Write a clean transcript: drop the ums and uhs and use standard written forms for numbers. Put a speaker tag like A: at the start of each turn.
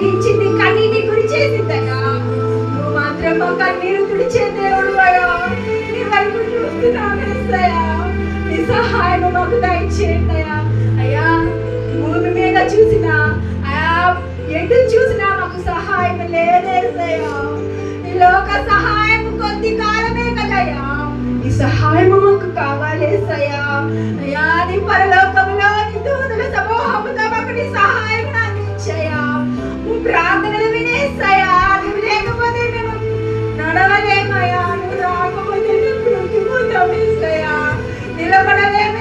A: కలిగించింది, కన్నీటి గురి చేసిందయ్యా. నువ్వు మాత్రం మా కన్నీరు తుడిచే దేవుడు అయ్యా. నీ వైపు చూస్తున్నావు యేసయ్యా. నీ సహాయం మాకు దయచేయండి అయ్యా. అయ్యా భూమి మీద చూసినా అయ్యా, ఎటు చూసినా మాకు సహాయం లేదేసయ్యా. ఈ లోక సహాయం కొద్ది కాలమే కదయ్యా. ఈ సహాయం మాకు కావాలేసయ్యా.